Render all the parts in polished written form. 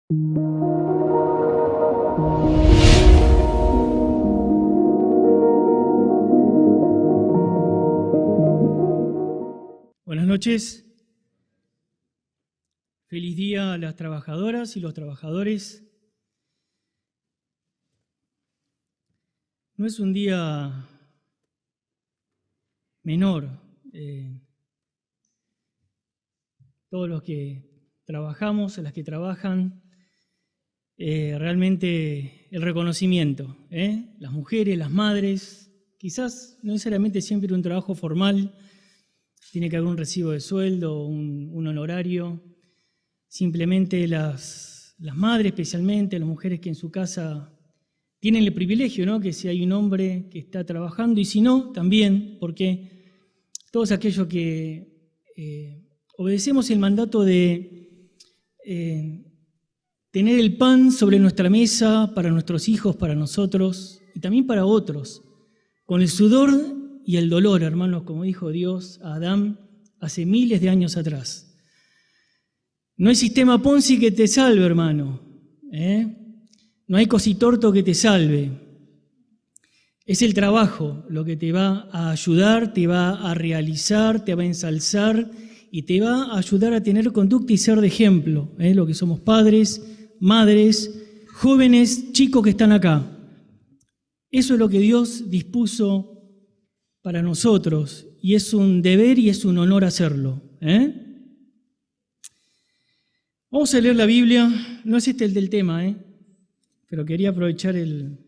Buenas noches. Feliz día a las trabajadoras y los trabajadores. No es un día menor. Todos los que trabajamos, las que trabajan, realmente el reconocimiento. Las mujeres, las madres, quizás no necesariamente siempre un trabajo formal, tiene que haber un recibo de sueldo, un honorario. Simplemente las madres, especialmente las mujeres que en su casa tienen el privilegio, ¿no? Que si hay un hombre que está trabajando, y si no, también, porque todos aquellos que obedecemos el mandato de tener el pan sobre nuestra mesa para nuestros hijos, para nosotros y también para otros, con el sudor y el dolor, hermanos, como dijo Dios a Adán hace miles de años atrás. No hay sistema Ponzi que te salve, hermano. No hay cositorto que te salve. Es el trabajo lo que te va a ayudar, te va a realizar, te va a ensalzar y te va a ayudar a tener conducta y ser de ejemplo. Lo que somos padres, madres, jóvenes, chicos que están acá. Eso es lo que Dios dispuso para nosotros y es un deber y es un honor hacerlo. Vamos a leer la Biblia, no es este el del tema, pero quería aprovechar el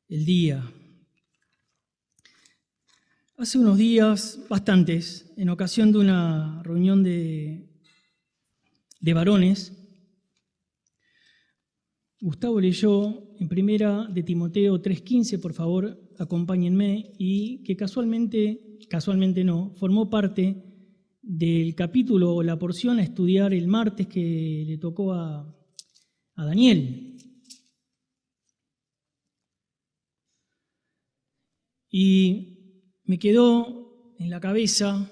día. Hace unos días, bastantes, en ocasión de una reunión de varones, Gustavo leyó en primera de Timoteo 3:15, por favor, acompáñenme, y que casualmente no, formó parte del capítulo o la porción a estudiar el martes que le tocó a Daniel. Y me quedó en la cabeza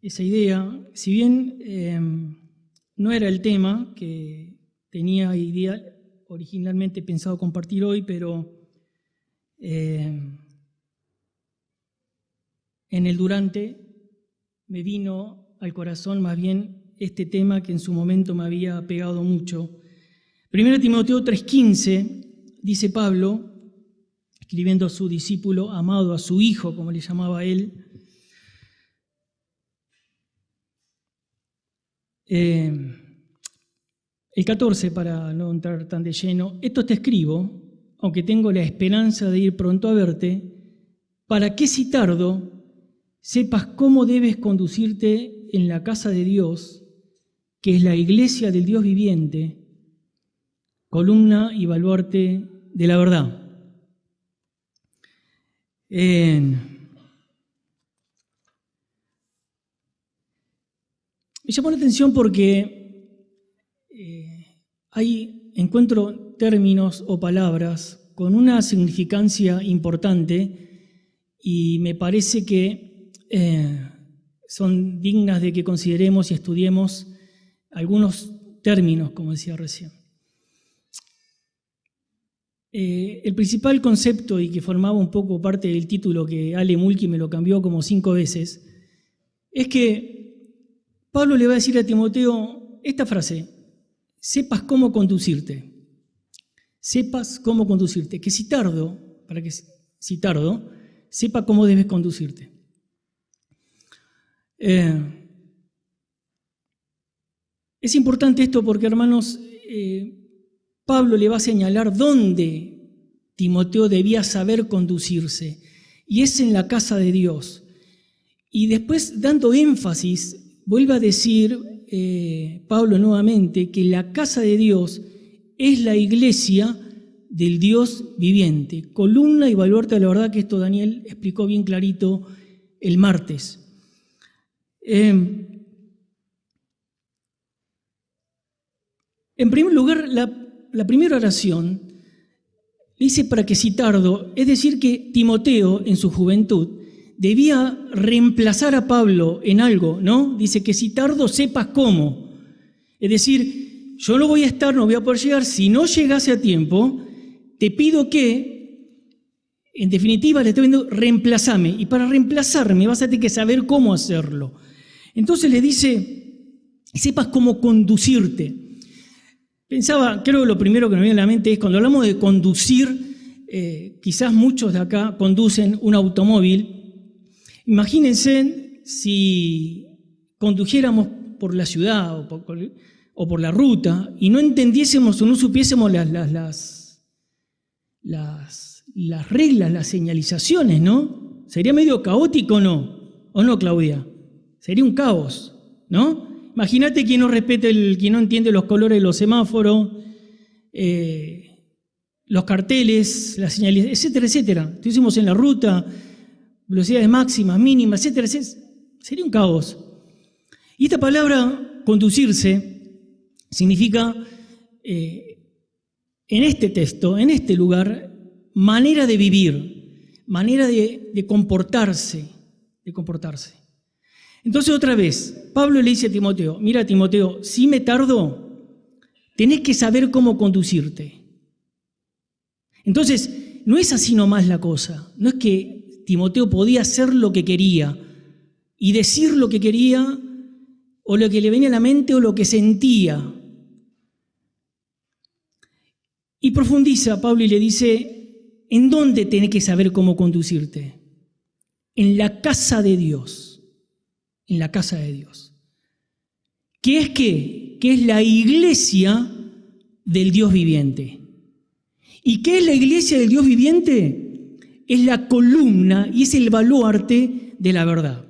esa idea, si bien no era el tema que tenía originalmente pensado compartir hoy, pero en el durante me vino al corazón más bien este tema que en su momento me había pegado mucho. 1 Timoteo 3:15 dice Pablo, escribiendo a su discípulo amado, a su hijo, como le llamaba él, el 14, para no entrar tan de lleno: esto te escribo, aunque tengo la esperanza de ir pronto a verte, para que si tardo, sepas cómo debes conducirte en la casa de Dios, que es la iglesia del Dios viviente, columna y baluarte de la verdad. Me llamó la atención porque ahí encuentro términos o palabras con una significancia importante y me parece que son dignas de que consideremos y estudiemos algunos términos, como decía recién. El principal concepto, y que formaba un poco parte del título que Ale Mulki me lo cambió como 5 veces, es que Pablo le va a decir a Timoteo esta frase: sepas cómo conducirte. Sepas cómo conducirte. Que si tardo, sepa cómo debes conducirte. Es importante esto porque, hermanos, Pablo le va a señalar dónde Timoteo debía saber conducirse, y es en la casa de Dios. Y después, dando énfasis, vuelve a decir Pablo nuevamente que la casa de Dios es la iglesia del Dios viviente, columna y baluarte de la verdad, que esto Daniel explicó bien clarito el martes. En primer lugar, la primera oración dice para que si tardo, es decir, que Timoteo en su juventud debía reemplazar a Pablo en algo, ¿no? Dice que si tardo sepas cómo. Es decir, yo no voy a estar, no voy a poder llegar. Si no llegase a tiempo, te pido que, en definitiva, le estoy viendo, reemplazame. Y para reemplazarme vas a tener que saber cómo hacerlo. Entonces le dice, sepas cómo conducirte. Pensaba, creo que lo primero que me viene a la mente es cuando hablamos de conducir, quizás muchos de acá conducen un automóvil. Imagínense si condujéramos por la ciudad o por la ruta y no entendiésemos o no supiésemos las reglas, las señalizaciones, ¿no? Sería medio caótico, ¿no? ¿O no, Claudia? Sería un caos, ¿no? Imagínate quien no respeta, quien no entiende los colores de los semáforos, los carteles, las señales, etcétera, etcétera. Estuviésemos en la ruta, velocidades máximas, mínimas, etcétera, etcétera. Sería un caos. Y esta palabra, conducirse, significa, en este texto, en este lugar, manera de vivir, manera de comportarse, Entonces otra vez, Pablo le dice a Timoteo, mira Timoteo, si me tardo, tenés que saber cómo conducirte. Entonces, no es así nomás la cosa, no es que Timoteo podía hacer lo que quería y decir lo que quería o lo que le venía a la mente o lo que sentía. Y profundiza Pablo y le dice, ¿en dónde tenés que saber cómo conducirte? En la casa de Dios, en la casa de Dios. ¿Qué es qué? Que es la iglesia del Dios viviente. ¿Y qué es la iglesia del Dios viviente? Es la columna y es el baluarte de la verdad.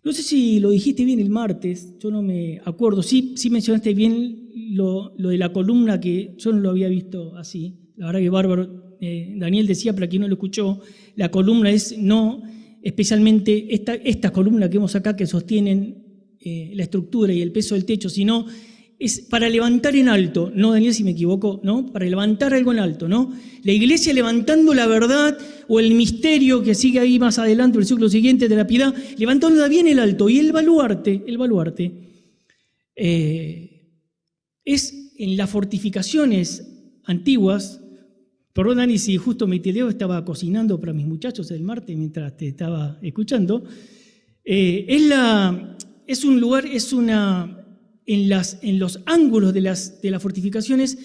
No sé si lo dijiste bien el martes, yo no me acuerdo. Sí mencionaste bien lo de la columna, que yo no lo había visto así. La verdad que bárbaro. Daniel decía, para quien no lo escuchó, la columna es no especialmente esta columna que vemos acá que sostienen la estructura y el peso del techo, sino es para levantar en alto, no Daniel si me equivoco, ¿no? Para levantar algo en alto, ¿no? La iglesia levantando la verdad o el misterio que sigue ahí más adelante, el siglo siguiente de la piedad, levantándola bien en alto. Y el baluarte es en las fortificaciones antiguas. Perdón, Dani, si justo me tileo, estaba cocinando para mis muchachos el martes mientras te estaba escuchando. Es un lugar, en los ángulos de las fortificaciones,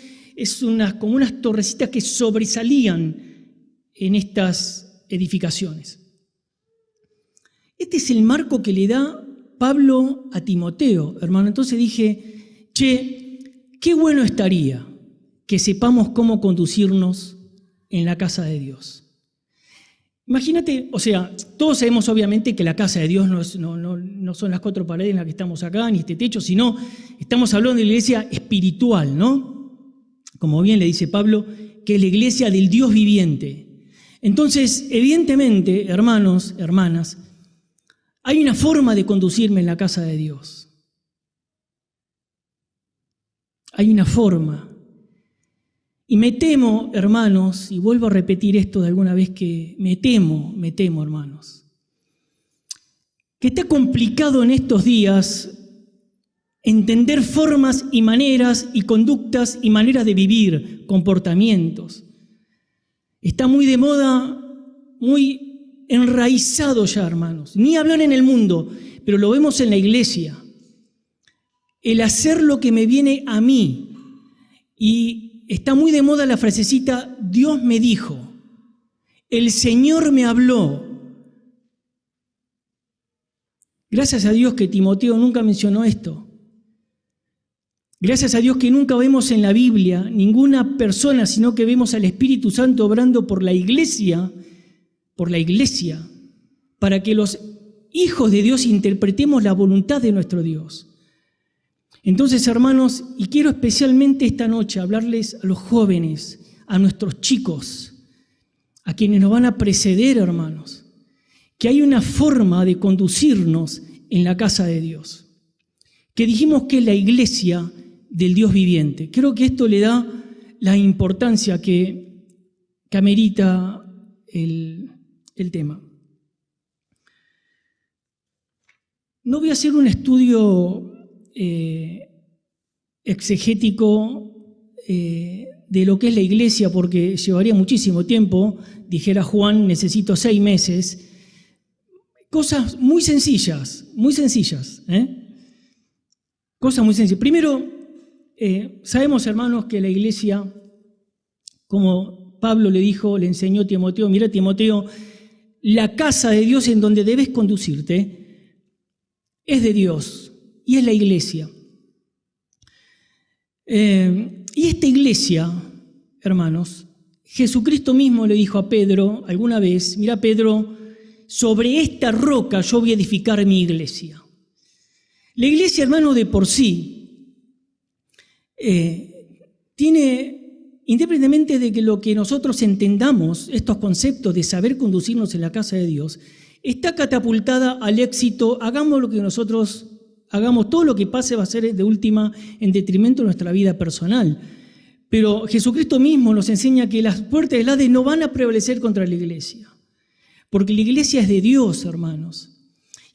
como unas torrecitas que sobresalían en estas edificaciones. Este es el marco que le da Pablo a Timoteo, hermano. Entonces dije, qué bueno estaría que sepamos cómo conducirnos en la casa de Dios. Imagínate, todos sabemos obviamente que la casa de Dios no son las cuatro paredes en las que estamos acá, ni este techo, sino estamos hablando de la iglesia espiritual, ¿no? Como bien le dice Pablo, que es la iglesia del Dios viviente. Entonces, evidentemente, hermanos, hermanas, hay una forma de conducirme en la casa de Dios. Hay una forma. Y me temo, hermanos, y vuelvo a repetir esto de alguna vez, que me temo, hermanos, que está complicado en estos días entender formas y maneras y conductas y maneras de vivir, comportamientos. Está muy de moda, muy enraizado ya, hermanos. Ni hablar en el mundo, pero lo vemos en la iglesia. El hacer lo que me viene a mí. Y está muy de moda la frasecita, Dios me dijo, el Señor me habló. Gracias a Dios que Timoteo nunca mencionó esto. Gracias a Dios que nunca vemos en la Biblia ninguna persona, sino que vemos al Espíritu Santo obrando por la iglesia, para que los hijos de Dios interpretemos la voluntad de nuestro Dios. Entonces, hermanos, y quiero especialmente esta noche hablarles a los jóvenes, a nuestros chicos, a quienes nos van a preceder, hermanos, que hay una forma de conducirnos en la casa de Dios, que dijimos que es la iglesia del Dios viviente. Creo que esto le da la importancia que amerita el tema. No voy a hacer un estudio exegético de lo que es la iglesia, porque llevaría muchísimo tiempo. Dijera Juan, necesito 6 meses. Cosas muy sencillas, Cosas muy sencillas. Primero, sabemos, hermanos, que la iglesia, como Pablo le dijo, le enseñó a Timoteo, mira, Timoteo, la casa de Dios en donde debes conducirte es de Dios y es la iglesia. Y esta iglesia, hermanos, Jesucristo mismo le dijo a Pedro alguna vez, mira, Pedro, sobre esta roca yo voy a edificar mi iglesia. La iglesia, hermano, de por sí tiene, independientemente de que lo que nosotros entendamos, estos conceptos de saber conducirnos en la casa de Dios, está catapultada al éxito. Hagamos lo que nosotros hagamos, todo lo que pase va a ser de última en detrimento de nuestra vida personal. Pero Jesucristo mismo nos enseña que las puertas del Hades no van a prevalecer contra la iglesia, porque la iglesia es de Dios, hermanos.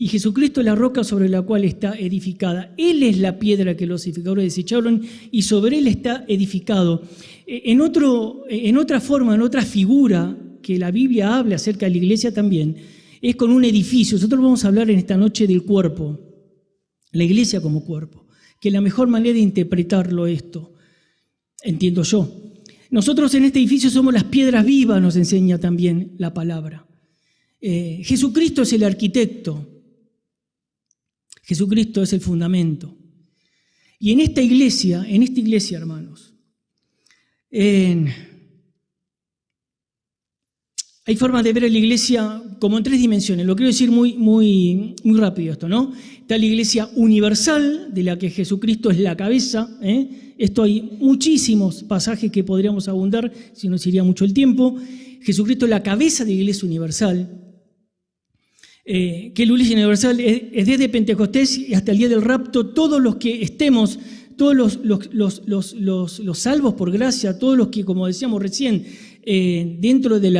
Y Jesucristo es la roca sobre la cual está edificada. Él es la piedra que los edificadores desecharon y sobre él está edificado. En otra forma, en otra figura que la Biblia habla acerca de la iglesia también, es con un edificio. Nosotros vamos a hablar en esta noche del cuerpo, la iglesia como cuerpo, que la mejor manera de interpretarlo esto, entiendo yo. Nosotros en este edificio somos las piedras vivas, nos enseña también la palabra. Jesucristo es el arquitecto. Jesucristo es el fundamento. Y en esta iglesia, hermanos, hay formas de ver a la iglesia como en 3 dimensiones. Lo quiero decir muy rápido esto, ¿no? Está la iglesia universal, de la que Jesucristo es la cabeza. Esto hay muchísimos pasajes que podríamos abundar, si no sería mucho el tiempo. Jesucristo es la cabeza de la iglesia universal. Que la iglesia universal es desde Pentecostés y hasta el día del rapto. Todos los que estemos, todos los salvos por gracia, todos los que, como decíamos recién, dentro de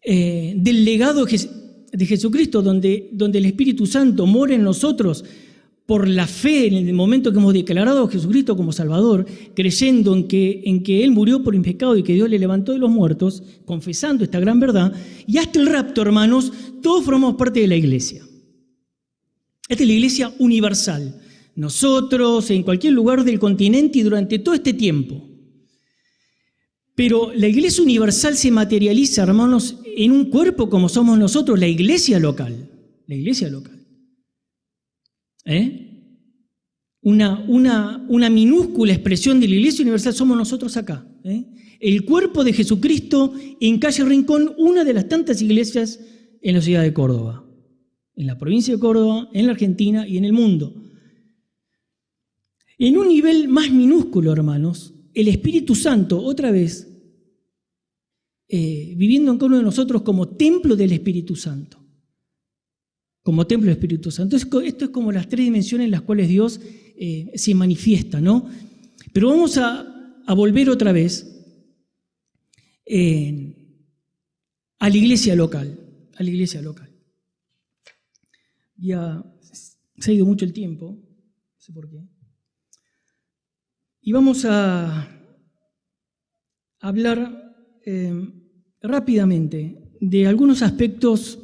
del legado de Jesucristo, donde el Espíritu Santo mora en nosotros por la fe en el momento que hemos declarado a Jesucristo como Salvador, creyendo en que Él murió por mi pecado y que Dios le levantó de los muertos, confesando esta gran verdad, y hasta el rapto, hermanos, todos formamos parte de la iglesia. Esta es la iglesia universal. Nosotros, en cualquier lugar del continente y durante todo este tiempo. Pero la iglesia universal se materializa, hermanos, en un cuerpo como somos nosotros, la iglesia local. La iglesia local. Una minúscula expresión de la iglesia universal somos nosotros acá. El cuerpo de Jesucristo en calle Rincón, una de las tantas iglesias en la ciudad de Córdoba, en la provincia de Córdoba, en la Argentina y en el mundo. En un nivel más minúsculo, hermanos, el Espíritu Santo, otra vez, viviendo en cada uno de nosotros como templo del Espíritu Santo. Como templo del Espíritu Santo. Esto es como las 3 dimensiones en las cuales Dios se manifiesta, ¿no? Pero vamos a volver otra vez a la iglesia local. A la iglesia local. Ya se ha ido mucho el tiempo, no sé por qué. Y vamos a hablar rápidamente de algunos aspectos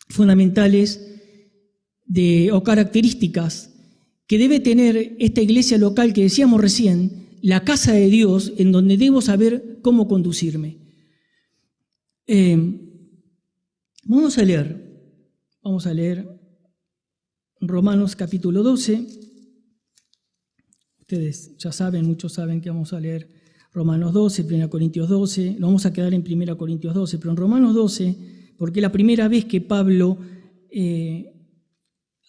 fundamentales o características que debe tener esta iglesia local que decíamos recién, la casa de Dios, en donde debo saber cómo conducirme. Vamos a leer Romanos capítulo 12. Ustedes ya saben, muchos saben que vamos a leer Romanos 12, 1 Corintios 12, nos vamos a quedar en 1 Corintios 12, pero en Romanos 12, porque es la primera vez que Pablo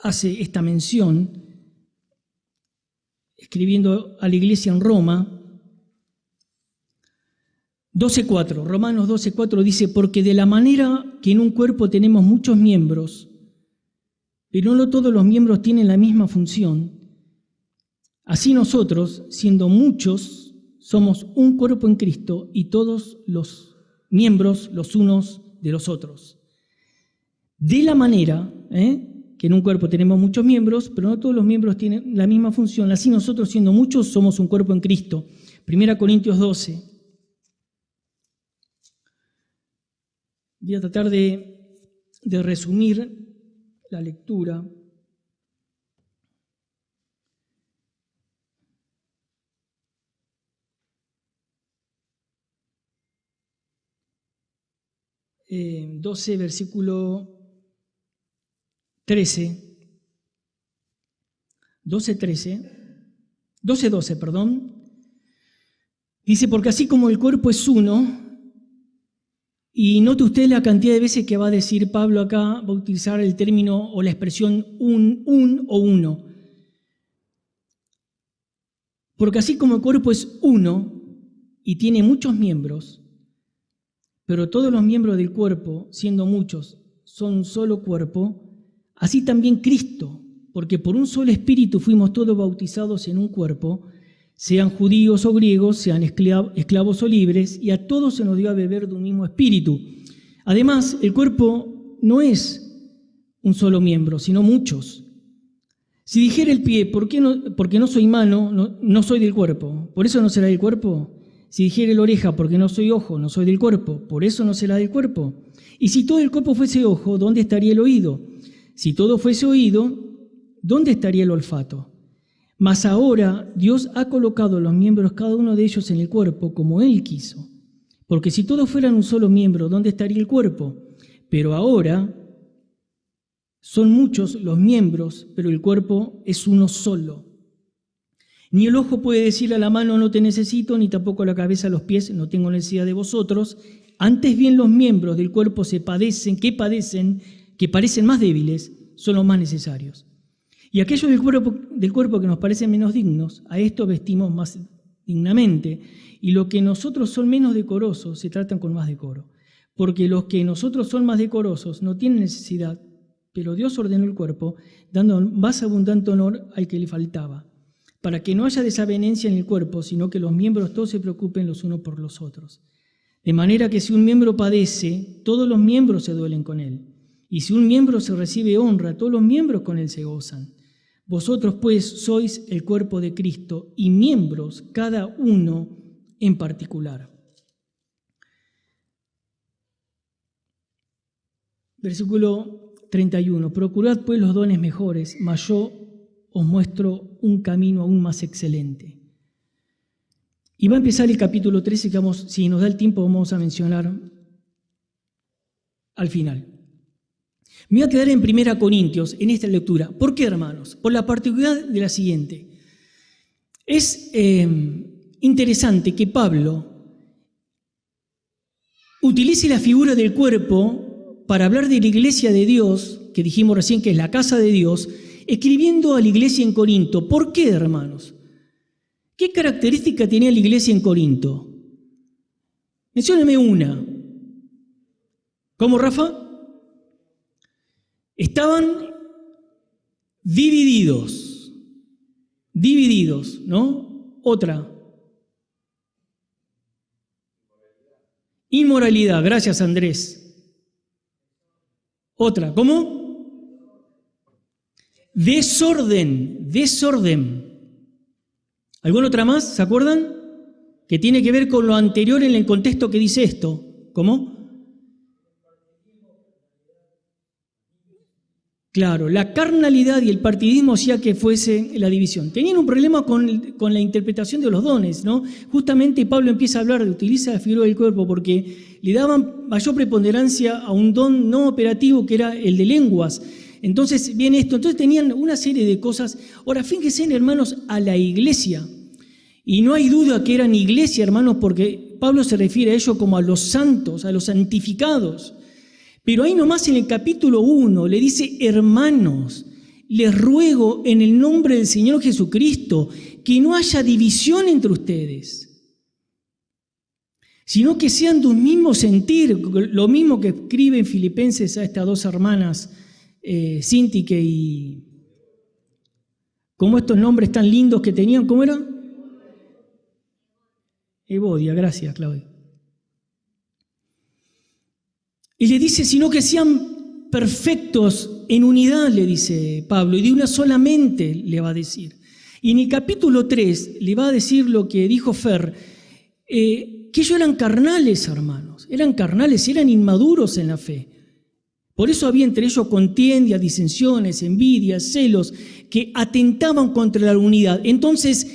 hace esta mención, escribiendo a la iglesia en Roma, 12:4, Romanos 12:4 dice, porque de la manera que en un cuerpo tenemos muchos miembros, pero no todos los miembros tienen la misma función, así nosotros, siendo muchos, somos un cuerpo en Cristo y todos los miembros los unos de los otros. De la manera, que en un cuerpo tenemos muchos miembros, pero no todos los miembros tienen la misma función. Así nosotros, siendo muchos, somos un cuerpo en Cristo. 1 Corintios 12. Voy a tratar de resumir la lectura. Eh, 12, versículo 13. 12, perdón. Dice, porque así como el cuerpo es uno, y note usted la cantidad de veces que va a decir Pablo acá, va a utilizar el término o la expresión un o uno. Porque así como el cuerpo es uno y tiene muchos miembros, pero todos los miembros del cuerpo, siendo muchos, son un solo cuerpo, así también Cristo, porque por un solo espíritu fuimos todos bautizados en un cuerpo, sean judíos o griegos, sean esclavos o libres, y a todos se nos dio a beber de un mismo espíritu. Además, el cuerpo no es un solo miembro, sino muchos. Si dijera el pie, porque no soy mano, no soy del cuerpo, ¿por eso no será del cuerpo? Si dijera la oreja, porque no soy ojo, no soy del cuerpo, ¿por eso no será del cuerpo? Y si todo el cuerpo fuese ojo, ¿dónde estaría el oído? Si todo fuese oído, ¿dónde estaría el olfato? Mas ahora Dios ha colocado los miembros, cada uno de ellos, en el cuerpo como Él quiso. Porque si todos fueran un solo miembro, ¿dónde estaría el cuerpo? Pero ahora son muchos los miembros, pero el cuerpo es uno solo. Ni el ojo puede decirle a la mano, no te necesito, ni tampoco la cabeza a los pies, no tengo necesidad de vosotros. Antes bien los miembros del cuerpo que parecen más débiles, son los más necesarios. Y aquellos del cuerpo que nos parecen menos dignos, a estos vestimos más dignamente, y los que nosotros son menos decorosos se tratan con más decoro. Porque los que nosotros son más decorosos no tienen necesidad, pero Dios ordenó el cuerpo, dando más abundante honor al que le faltaba, para que no haya desavenencia en el cuerpo, sino que los miembros todos se preocupen los unos por los otros. De manera que si un miembro padece, todos los miembros se duelen con él. Y si un miembro se recibe honra, todos los miembros con él se gozan. Vosotros pues sois el cuerpo de Cristo y miembros cada uno en particular. Versículo 31. Procurad pues los dones mejores, mas yo os muestro un camino aún más excelente. Y va a empezar el capítulo 13, que si nos da el tiempo vamos a mencionar al final. Me voy a quedar en 1 Corintios, en esta lectura. ¿Por qué, hermanos? Por la particularidad de la siguiente. Es interesante que Pablo utilice la figura del cuerpo para hablar de la iglesia de Dios, que dijimos recién que es la casa de Dios, escribiendo a la iglesia en Corinto. ¿Por qué, hermanos? ¿Qué característica tenía la iglesia en Corinto? Mencióname una. ¿Cómo, Rafa? Estaban divididos, ¿no? Otra. Inmoralidad, gracias Andrés. Otra, ¿cómo? Desorden. ¿Alguna otra más? ¿Se acuerdan? Que tiene que ver con lo anterior en el contexto que dice esto. ¿Cómo? Claro, la carnalidad y el partidismo hacía que fuese la división. Tenían un problema con la interpretación de los dones, ¿no? Justamente Pablo empieza a hablar de utiliza la figura del cuerpo porque le daban mayor preponderancia a un don no operativo que era el de lenguas. Entonces viene esto, entonces tenían una serie de cosas. Ahora, fíjense, hermanos, a la iglesia. Y no hay duda que eran iglesia, hermanos, porque Pablo se refiere a ellos como a los santos, a los santificados. Pero ahí nomás en el capítulo 1 le dice, hermanos, les ruego en el nombre del Señor Jesucristo que no haya división entre ustedes, sino que sean de un mismo sentir, lo mismo que escribe en Filipenses a estas dos hermanas, Síntique y... ¿Cómo estos nombres tan lindos que tenían? ¿Cómo eran? Evodia, gracias, Claudia. Y le dice, sino que sean perfectos en unidad, le dice Pablo, y de una sola mente le va a decir. Y en el capítulo 3 le va a decir lo que dijo Fer, que ellos eran carnales, hermanos, eran inmaduros en la fe. Por eso había entre ellos contiendas, disensiones, envidias, celos, que atentaban contra la unidad. Entonces,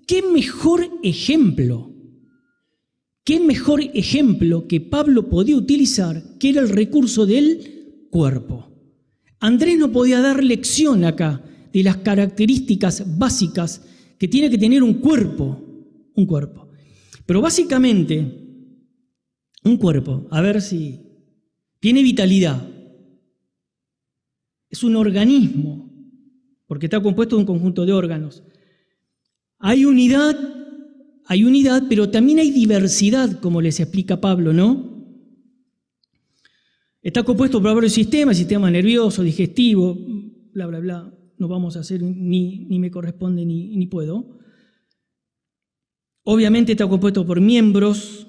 ¿qué mejor ejemplo que Pablo podía utilizar, que era el recurso del cuerpo? Andrés no podía dar lección acá de las características básicas que tiene que tener un cuerpo. Pero básicamente, un cuerpo, a ver si tiene vitalidad. Es un organismo, porque está compuesto de un conjunto de órganos. Hay unidad, pero también hay diversidad, como les explica Pablo, ¿no? Está compuesto por varios sistemas, sistema nervioso, digestivo, bla, bla, bla. No vamos a hacer, ni me corresponde, ni puedo. Obviamente está compuesto por miembros.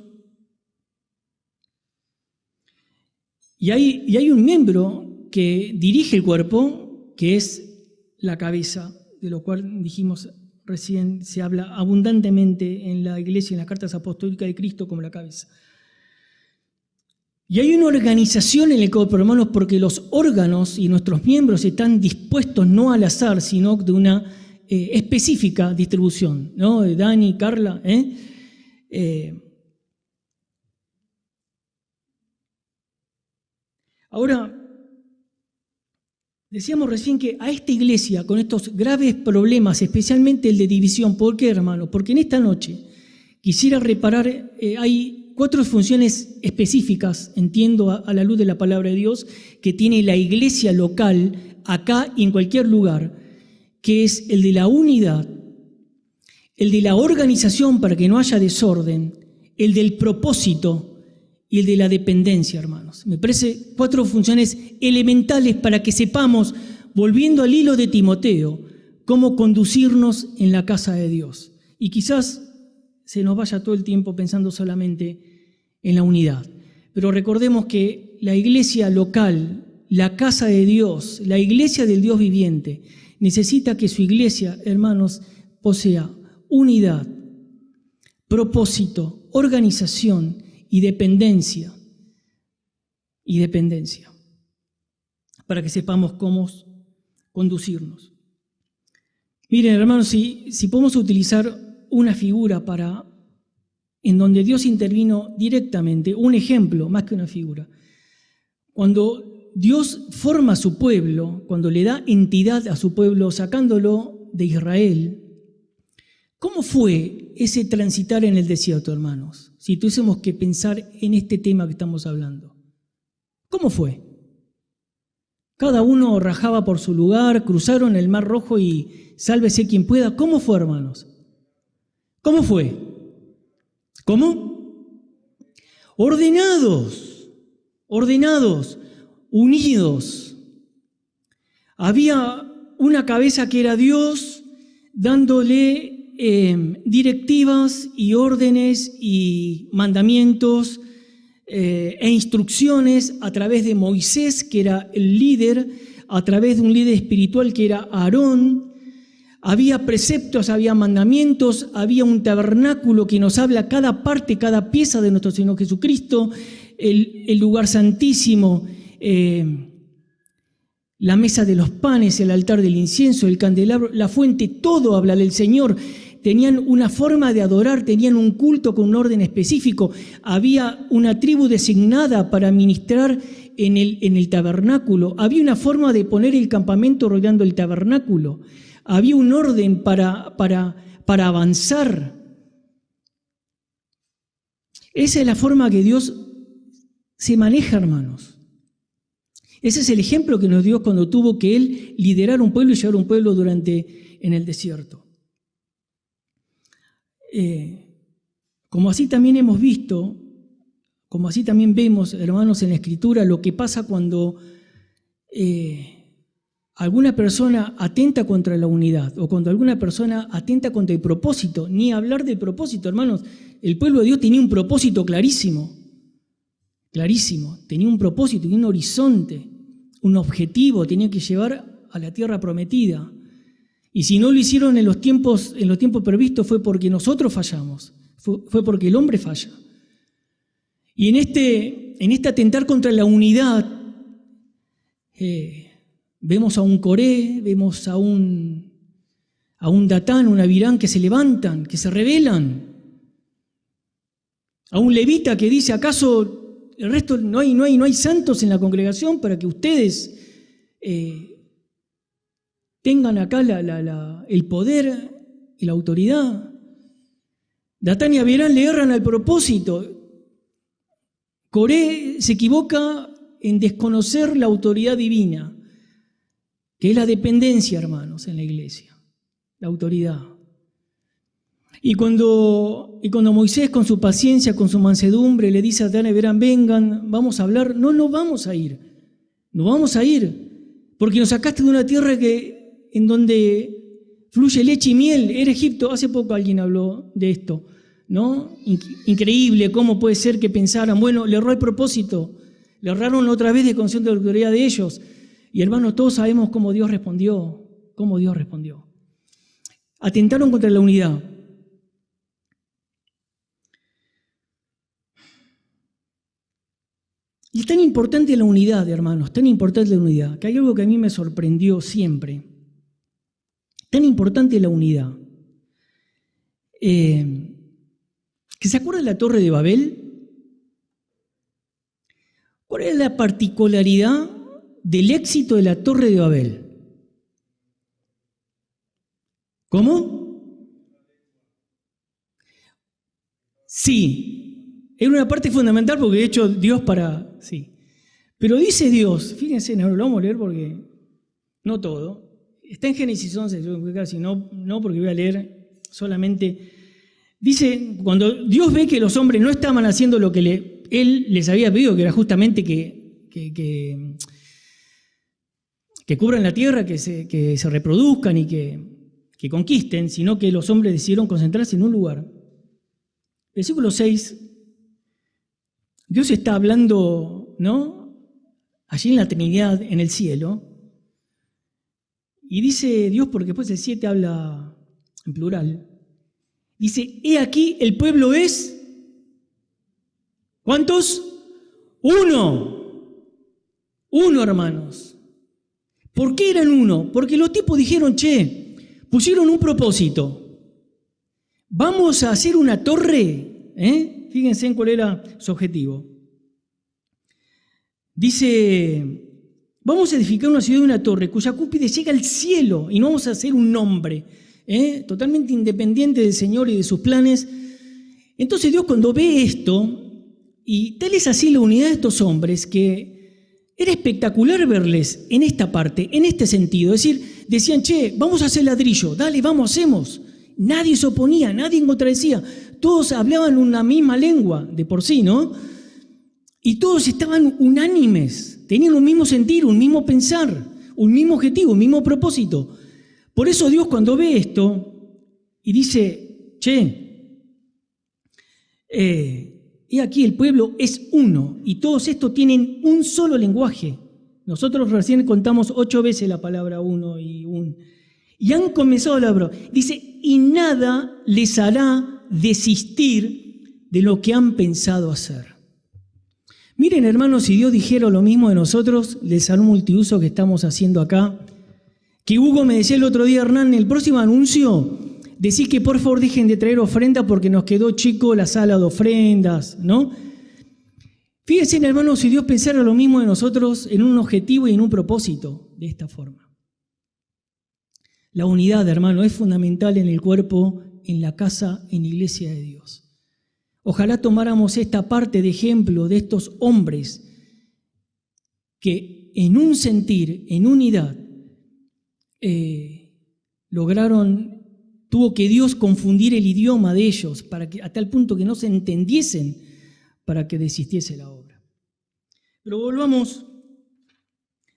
Y hay un miembro que dirige el cuerpo, que es la cabeza, de lo cual dijimos recién, se habla abundantemente en la Iglesia y en las cartas apostólicas de Cristo como la cabeza. Y hay una organización en el cuerpo, hermanos, porque los órganos y nuestros miembros están dispuestos no al azar, sino de una específica distribución, ¿no? Dani, Carla, Ahora, decíamos recién que a esta iglesia, con estos graves problemas, especialmente el de división, ¿por qué, hermano? Porque en esta noche quisiera reparar, hay 4 funciones específicas, entiendo a la luz de la palabra de Dios, que tiene la iglesia local, acá y en cualquier lugar, que es el de la unidad, el de la organización para que no haya desorden, el del propósito y el de la dependencia, hermanos. Me parece 4 funciones elementales para que sepamos, volviendo al hilo de Timoteo, cómo conducirnos en la casa de Dios. Y quizás se nos vaya todo el tiempo pensando solamente en la unidad. Pero recordemos que la iglesia local, la casa de Dios, la iglesia del Dios viviente, necesita que su iglesia, hermanos, posea unidad, propósito, organización y dependencia, para que sepamos cómo conducirnos. Miren, hermanos, si podemos utilizar una figura en donde Dios intervino directamente, un ejemplo más que una figura. Cuando Dios forma a su pueblo, cuando le da entidad a su pueblo, sacándolo de Israel, ¿cómo fue ese transitar en el desierto, hermanos? Si tuviésemos que pensar en este tema que estamos hablando. ¿Cómo fue? Cada uno rajaba por su lugar, cruzaron el Mar Rojo y sálvese quien pueda. ¿Cómo fue, hermanos? ¿Cómo fue? ¿Cómo? Ordenados, unidos. Había una cabeza que era Dios dándole directivas y órdenes y mandamientos e instrucciones a través de Moisés, que era el líder, a través de un líder espiritual que era Aarón. Había preceptos, había mandamientos, había un tabernáculo que nos habla cada parte, cada pieza de nuestro Señor Jesucristo, el lugar santísimo, la mesa de los panes, el altar del incienso, el candelabro, la fuente, todo habla del Señor. Tenían una forma de adorar, tenían un culto con un orden específico. Había una tribu designada para ministrar en el tabernáculo. Había una forma de poner el campamento rodeando el tabernáculo. Había un orden para avanzar. Esa es la forma que Dios se maneja, hermanos. Ese es el ejemplo que nos dio cuando tuvo que Él liderar un pueblo y llevar un pueblo en el desierto. Como así también hemos visto, como así también vemos, hermanos, en la Escritura, lo que pasa cuando alguna persona atenta contra la unidad o cuando alguna persona atenta contra el propósito. Ni hablar del propósito, hermanos. El pueblo de Dios tenía un propósito clarísimo, tenía un propósito, tenía un horizonte, un objetivo, tenían que llevar a la tierra prometida. Y si no lo hicieron en los tiempos previstos fue porque nosotros fallamos, fue porque el hombre falla. Y en este atentar contra la unidad, vemos a un Coré, vemos a un Datán, un Abirán que se levantan, que se rebelan. A un levita que dice, ¿acaso el resto no hay santos en la congregación para que ustedes tengan acá el poder y la autoridad? Datán y Abirán le erran al propósito. Coré se equivoca en desconocer la autoridad divina, que es la dependencia, hermanos, en la iglesia, la autoridad. Y cuando Moisés, con su paciencia, con su mansedumbre, le dice a Datán y Abirán, vengan, vamos a hablar, no vamos a ir, porque nos sacaste de una tierra en donde fluye leche y miel, era Egipto. Hace poco alguien habló de esto, ¿no? Increíble cómo puede ser que pensaran, bueno, le erró el propósito, le erraron otra vez de conciencia de la autoridad de ellos. Y hermanos, todos sabemos cómo Dios respondió. Atentaron contra la unidad. Y es tan importante la unidad, hermanos, tan importante la unidad, que hay algo que a mí me sorprendió siempre. Tan importante la unidad. ¿Que se acuerda de la Torre de Babel? ¿Cuál es la particularidad del éxito de la Torre de Babel? ¿Cómo? Sí, era una parte fundamental porque de hecho Dios sí. Pero dice Dios, fíjense, no lo vamos a leer porque no todo. Está en Génesis 11, casi no porque voy a leer solamente. Dice, cuando Dios ve que los hombres no estaban haciendo lo que Él les había pedido, que era justamente que cubran la tierra, que se reproduzcan y que conquisten, sino que los hombres decidieron concentrarse en un lugar. Versículo 6, Dios está hablando, ¿no? Allí en la Trinidad, en el cielo, y dice Dios, porque después el 7 habla en plural, dice, he aquí el pueblo es, ¿cuántos? Uno, hermanos. ¿Por qué eran uno? Porque los tipos dijeron, pusieron un propósito. Vamos a hacer una torre, Fíjense en cuál era su objetivo. Dice, vamos a edificar una ciudad y una torre cuya cúspide llega al cielo y no vamos a hacer un nombre, totalmente independiente del Señor y de sus planes. Entonces Dios, cuando ve esto, y tal es así la unidad de estos hombres, que era espectacular verles en esta parte, en este sentido. Es decir, decían, vamos a hacer ladrillo, dale, vamos, hacemos. Nadie se oponía, nadie contradecía. Todos hablaban una misma lengua de por sí, ¿no? Y todos estaban unánimes, tenían un mismo sentir, un mismo pensar, un mismo objetivo, un mismo propósito. Por eso Dios, cuando ve esto y dice, he aquí el pueblo es uno y todos estos tienen un solo lenguaje. Nosotros recién contamos 8 veces la palabra uno y han comenzado la obra. Dice, y nada les hará desistir de lo que han pensado hacer. Miren, hermanos, si Dios dijera lo mismo de nosotros, del salón multiuso que estamos haciendo acá, que Hugo me decía el otro día, Hernán, en el próximo anuncio, decís que por favor dejen de traer ofrendas porque nos quedó chico la sala de ofrendas, ¿no? Fíjense, hermanos, si Dios pensara lo mismo de nosotros en un objetivo y en un propósito, de esta forma. La unidad, hermano, es fundamental en el cuerpo, en la casa, en la iglesia de Dios. Ojalá tomáramos esta parte de ejemplo de estos hombres que en un sentir, en unidad, tuvo que Dios confundir el idioma de ellos a tal punto que no se entendiesen para que desistiese la obra. Pero volvamos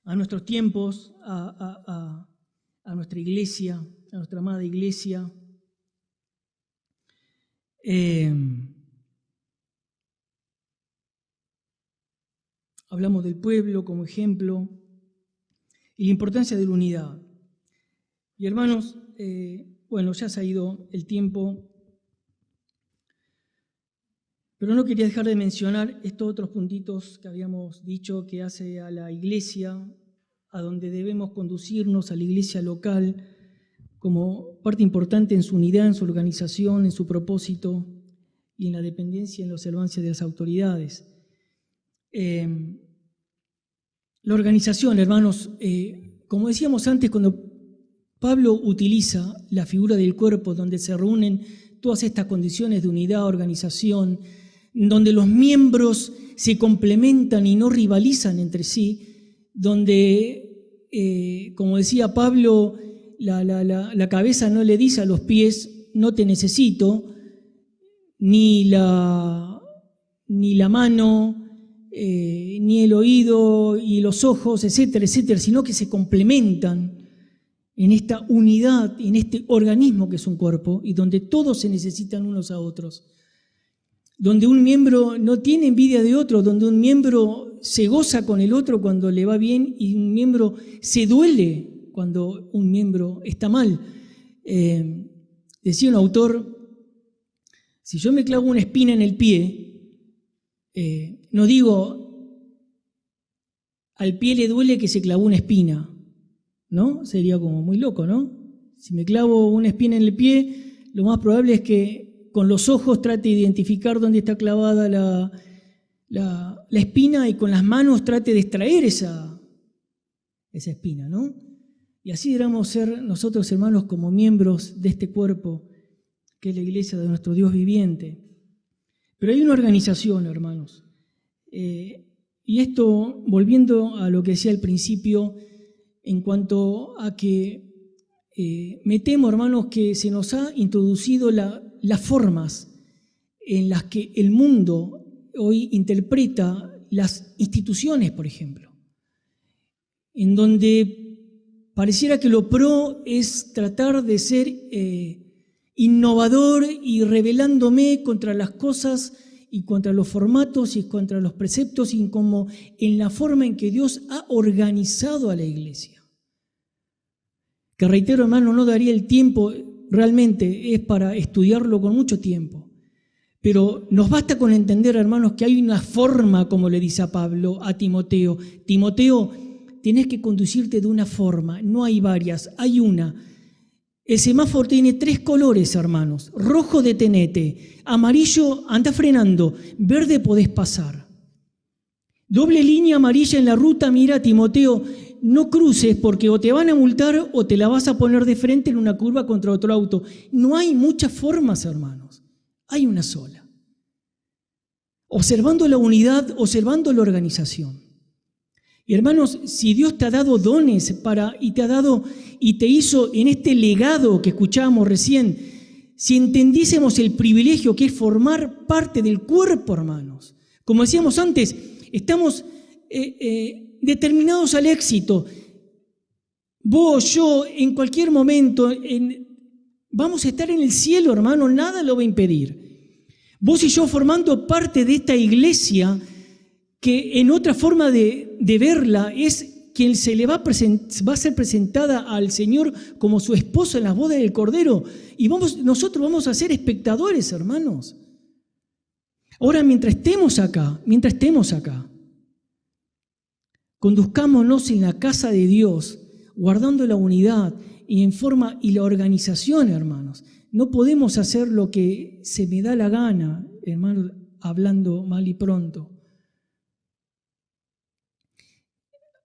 a nuestros tiempos, a nuestra iglesia, a nuestra amada iglesia. Hablamos del pueblo como ejemplo. y la importancia de la unidad. Y hermanos, ya se ha ido el tiempo, pero no quería dejar de mencionar estos otros puntitos que habíamos dicho que hace a la iglesia, a donde debemos conducirnos, a la iglesia local, como parte importante en su unidad, en su organización, en su propósito y en la dependencia y en la observancia de las autoridades. La organización, hermanos, como decíamos antes, cuando Pablo utiliza la figura del cuerpo, donde se reúnen todas estas condiciones de unidad, organización, donde los miembros se complementan y no rivalizan entre sí, donde, como decía Pablo, la cabeza no le dice a los pies, no te necesito, ni la mano, ni el oído y los ojos, etcétera, etcétera, sino que se complementan en esta unidad, en este organismo que es un cuerpo, y donde todos se necesitan unos a otros, donde un miembro no tiene envidia de otro, donde un miembro se goza con el otro cuando le va bien y un miembro se duele cuando un miembro está mal. Decía un autor, si yo me clavo una espina en el pie, no digo, al pie le duele que se clavó una espina, ¿no? Sería como muy loco, ¿no? Si me clavo una espina en el pie, lo más probable es que con los ojos trate de identificar dónde está clavada la espina y con las manos trate de extraer esa espina, ¿no? Y así deberíamos ser nosotros, hermanos, como miembros de este cuerpo, que es la iglesia de nuestro Dios viviente. Pero hay una organización, hermanos. Y esto, volviendo a lo que decía al principio, en cuanto a que me temo, hermanos, que se nos ha introducido las formas en las que el mundo hoy interpreta las instituciones, por ejemplo, en donde pareciera que lo pro es tratar de ser innovador y rebelándome contra las cosas y contra los formatos y contra los preceptos y como en la forma en que Dios ha organizado a la iglesia. Que reitero, hermano, no daría el tiempo, realmente es para estudiarlo con mucho tiempo. Pero nos basta con entender, hermanos, que hay una forma, como le dice a Pablo, a Timoteo. Timoteo, tienes que conducirte de una forma, no hay varias, hay una. El semáforo tiene 3 colores, hermanos. Rojo, detenete. Amarillo, anda frenando. Verde, podés pasar. Doble línea amarilla en la ruta, mira, Timoteo, no cruces porque o te van a multar o te la vas a poner de frente en una curva contra otro auto. No hay muchas formas, hermanos. Hay una sola. Observando la unidad, observando la organización. Y hermanos, si Dios te ha dado dones y te hizo en este legado que escuchábamos recién, si entendiésemos el privilegio que es formar parte del cuerpo, hermanos. Como decíamos antes, estamos determinados al éxito. Vos, yo, en cualquier momento, vamos a estar en el cielo, hermano, nada lo va a impedir. Vos y yo formando parte de esta iglesia, que en otra forma de verla es quien se le va a ser presentada al Señor como su esposo en las bodas del Cordero. Y nosotros vamos a ser espectadores, hermanos. Ahora, mientras estemos acá, conduzcámonos en la casa de Dios, guardando la unidad y la organización, hermanos. No podemos hacer lo que se me da la gana, hermanos, hablando mal y pronto.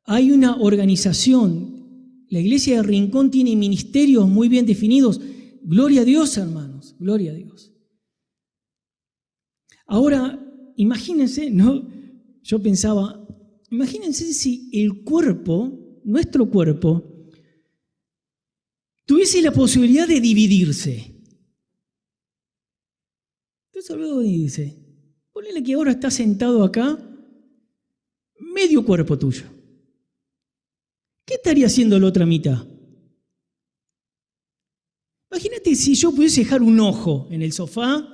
Hay una organización. La iglesia de Rincón tiene ministerios muy bien definidos. Gloria a Dios, hermanos, gloria a Dios. Ahora, imagínense, ¿no? Yo pensaba, imagínense si el cuerpo, nuestro cuerpo, tuviese la posibilidad de dividirse. Entonces, luego dice, ponele que ahora estás sentado acá, medio cuerpo tuyo. ¿Qué estaría haciendo la otra mitad? Imagínate si yo pudiese dejar un ojo en el sofá,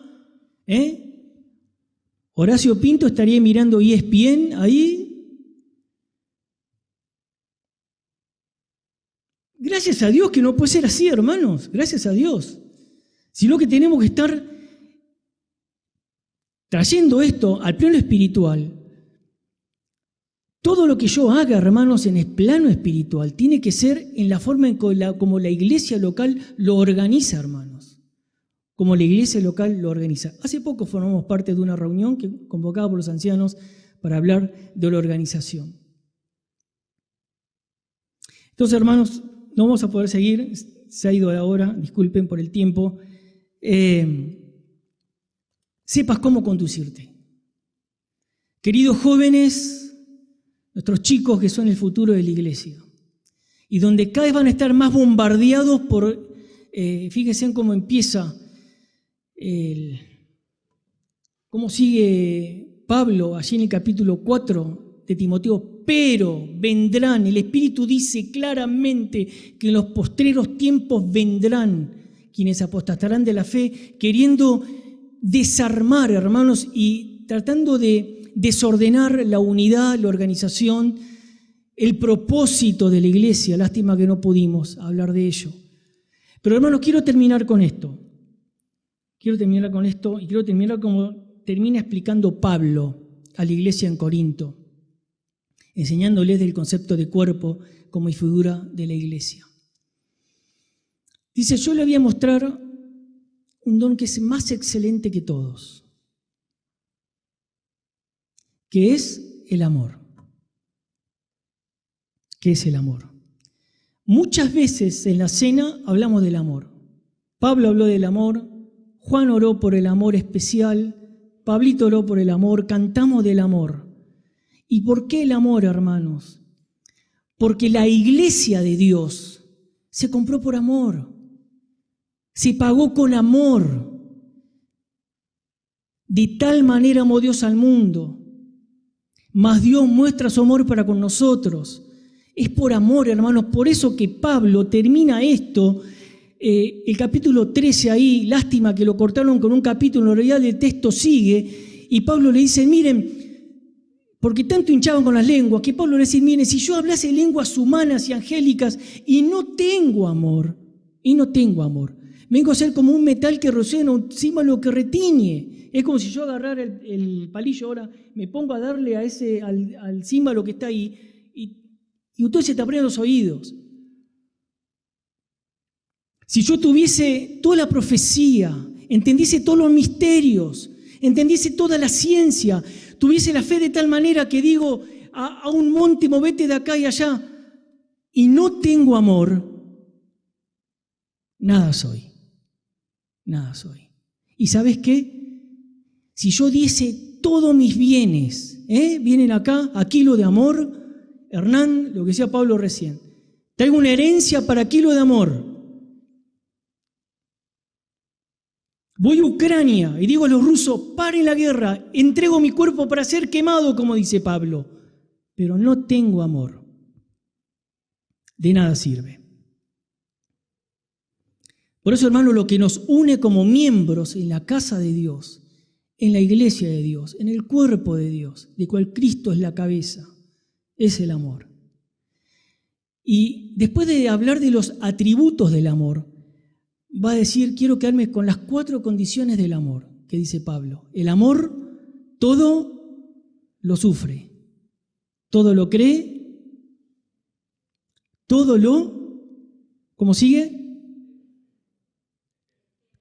Horacio Pinto estaría mirando ESPN ahí, Gracias a Dios que no puede ser así, hermanos, gracias a Dios. Sino que tenemos que estar trayendo esto al plano espiritual. Todo lo que yo haga, hermanos, en el plano espiritual, tiene que ser en la forma en como la iglesia local lo organiza, hermanos. Como la iglesia local lo organiza. Hace poco formamos parte de una reunión que convocada por los ancianos para hablar de la organización. Entonces, hermanos, no vamos a poder seguir. Se ha ido la hora, disculpen por el tiempo. Sepas cómo conducirte. Queridos jóvenes, nuestros chicos que son el futuro de la iglesia, y donde cada vez van a estar más bombardeados por, fíjense en cómo empieza, cómo sigue Pablo allí en el capítulo 4 de Timoteo, pero vendrán, el Espíritu dice claramente que en los postreros tiempos vendrán quienes apostatarán de la fe, queriendo desarmar, hermanos, y tratando de desordenar la unidad, la organización, el propósito de la iglesia. Lástima que no pudimos hablar de ello. Pero, hermanos, quiero terminar con esto. Quiero terminar como termina explicando Pablo a la iglesia en Corinto, enseñándoles del concepto de cuerpo como figura de la iglesia. Dice, yo le voy a mostrar un don que es más excelente que todos, que es el amor. ¿Qué es el amor? Muchas veces en la cena hablamos del amor. Pablo habló del amor, Juan oró por el amor especial, Pablito oró por el amor, cantamos del amor. ¿Y por qué el amor, hermanos? Porque la iglesia de Dios se compró por amor, se pagó con amor. De tal manera amó Dios al mundo, mas Dios muestra su amor para con nosotros. Es por amor, hermanos. Por eso que Pablo termina esto, el capítulo 13 ahí, lástima que lo cortaron con un capítulo, en realidad el texto sigue, y Pablo le dice, miren, porque tanto hinchaban con las lenguas, que Pablo le dice, miren, si yo hablase lenguas humanas y angélicas y no tengo amor, vengo a ser como un metal que rocena encima lo que retiñe. Es como si yo agarrara el palillo ahora, me pongo a darle al címbalo que está ahí y ustedes se taparían los oídos. Si yo tuviese toda la profecía, entendiese todos los misterios, entendiese toda la ciencia, tuviese la fe de tal manera que digo a un monte, movete de acá y allá, y no tengo amor, nada soy. ¿Y sabes qué? Si yo diese todos mis bienes, vienen acá, a kilo de amor, Hernán, lo que decía Pablo recién, traigo una herencia para kilo de amor. Voy a Ucrania y digo a los rusos, paren la guerra, entrego mi cuerpo para ser quemado, como dice Pablo, pero no tengo amor. De nada sirve. Por eso, hermano, lo que nos une como miembros en la casa de Dios, en la iglesia de Dios, en el cuerpo de Dios, de cual Cristo es la cabeza, es el amor. Y después de hablar de los atributos del amor, va a decir, quiero quedarme con las 4 condiciones del amor, que dice Pablo. El amor todo lo sufre, todo lo cree, todo lo, ¿cómo sigue?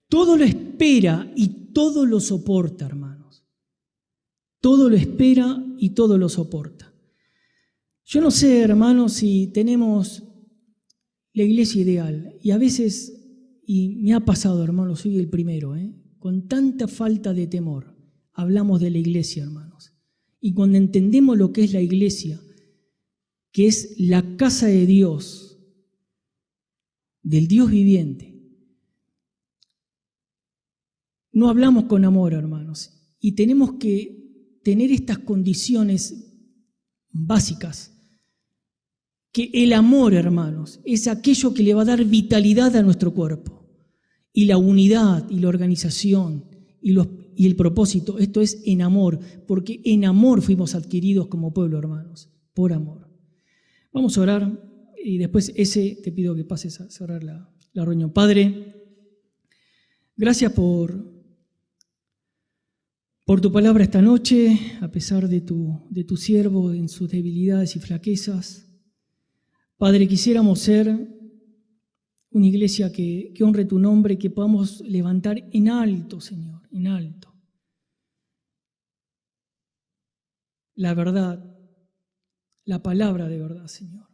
Todo lo espera y todo lo soporta, hermanos. Todo lo espera y todo lo soporta. Yo no sé, hermanos, si tenemos la iglesia ideal, y a veces, y me ha pasado, hermanos, soy el primero, con tanta falta de temor, hablamos de la iglesia, hermanos. Y cuando entendemos lo que es la iglesia, que es la casa de Dios, del Dios viviente, no hablamos con amor, hermanos, y tenemos que tener estas condiciones básicas, que el amor, hermanos, es aquello que le va a dar vitalidad a nuestro cuerpo, y la unidad, y la organización, y el propósito, esto es en amor, porque en amor fuimos adquiridos como pueblo, hermanos, por amor. Vamos a orar. y después te pido que pases a cerrar la reunión. Padre, gracias por tu palabra esta noche, a pesar de tu siervo en sus debilidades y flaquezas. Padre, quisiéramos ser una iglesia que honre tu nombre, que podamos levantar en alto, Señor, en alto la verdad, la palabra de verdad, Señor.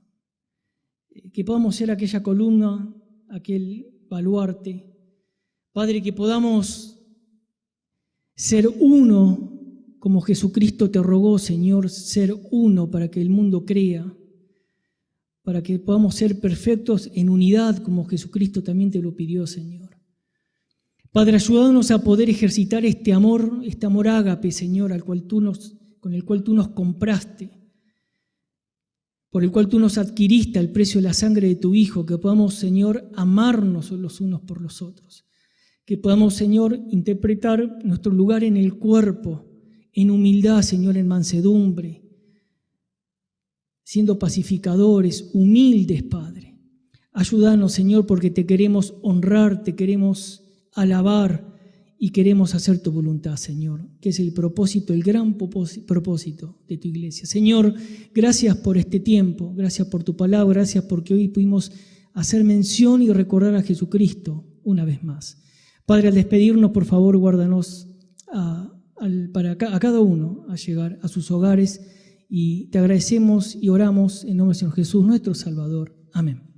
Que podamos ser aquella columna, aquel baluarte. Padre, que podamos ser uno como Jesucristo te rogó, Señor, ser uno para que el mundo crea, para que podamos ser perfectos en unidad como Jesucristo también te lo pidió, Señor. Padre, ayúdanos a poder ejercitar este amor ágape, Señor, con el cual tú nos compraste, por el cual tú nos adquiriste al precio de la sangre de tu Hijo, que podamos, Señor, amarnos los unos por los otros, que podamos, Señor, interpretar nuestro lugar en el cuerpo, en humildad, Señor, en mansedumbre, siendo pacificadores, humildes, Padre. Ayúdanos, Señor, porque te queremos honrar, te queremos alabar y queremos hacer tu voluntad, Señor, que es el propósito, el gran propósito de tu iglesia. Señor, gracias por este tiempo, gracias por tu palabra, gracias porque hoy pudimos hacer mención y recordar a Jesucristo una vez más. Padre, al despedirnos, por favor, guárdanos a cada uno a llegar a sus hogares y te agradecemos y oramos en nombre del Señor Jesús, nuestro Salvador. Amén.